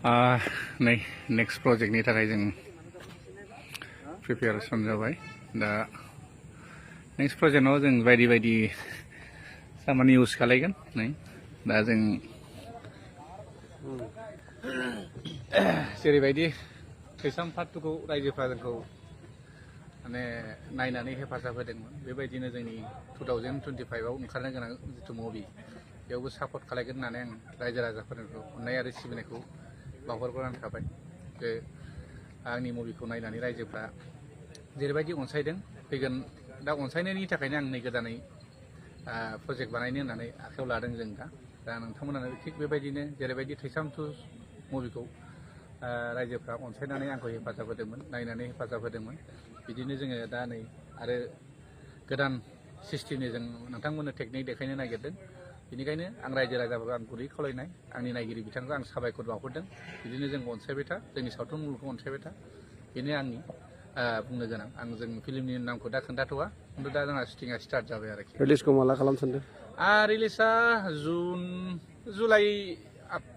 नै नेक्स्ट प्रजेक्टनि थाखाय जों प्रिपेरेसन जाबाय दा नेक्स्ट प्रजेक्टआव जों बायदि बायदि खामानि इउज खालायगोन नै दा जों जेरैबायदि थैसाम पार्ट 2 खौ रायजोफ्रा जोंखौ माने नायनानै हेफाजाब होदोंमोन बेबायदिनो जोंनि 2025 आव ओंखारनो गोनां जिथु मुभि बेयावबो सापर्ट खालायगोन होननानै आं रायजो राजाफोरखौ अननाय आरो सिबिनायखौ बावहरग्रोनानै थाबाय जे आंनि मुभिखौ नायनानै रायजोफ्रा जेरैबायदि अनसायदों फैगोन दा अनसायनायनि थाखायनो आं नै गोदानै प्रजेक्ट बानायनो होननानै आखायाव लादों जों दा नोंथांमोनानो थिग बेबायदिनो जेरैबायदि थैसाम 2 मुभिखौ रायजोफ्रा अनसायनानै आंखौ हेफाजाब होदोंमोन नायनानै हेफाजाब होदोंमोन बिदिनो जोङो दा नै आरो गोदान सिस्टेमनि जों नोंथांमोननो टेकनिक देखायनो नागिरदों बेनिखायनो आं रायजो राजाफोरखौ आं गुरै खावलायनाय आंनि नायगिरि बिथांखौ आं साबायखर बावहरदों बिदिनो जों अनसायबाय था जोंनि सावथुन मुलुगखौ अनसायबाय था बेनो आंनि बुंनो गोनां आं जों फिल्मनि नामखौ दा खोन्थाथ'वा खिन्थु दा जोंहा शुटिंआ स्टार्ट जाबाय आरोखि रिलिजखौ माला खालामनो सानदों रिलिजआ जुलाइ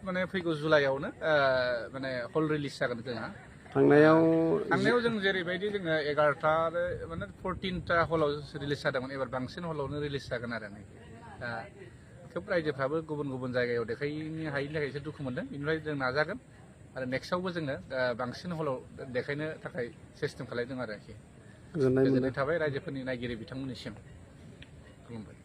माने फैगौ जुलाइआवनो माने हल रिलिज जागोन जोंहा थांनायाव जों जेरैबायदि जोङो 11टा माने 14टा हलाव रिलिज जादोंमोन एबार बांसिन हलावनो रिलिज जागोन आरो दा खोब रायजोफ्राबो गुबुन गुबुन जायगायाव देखायनो हायिनि थाखाय एसे दुखु मोनदों बेनिफ्राय जों नाजागोन आरो नेक्स्टआवबो जोङो बांसिन हलाव देखायनो थाखाय सिस्टेम खालायदों आरोखि गोजोननाय थाबाय रायजोफोरनि नायगिरि बिथांमोननिसिम खुलुमबाय।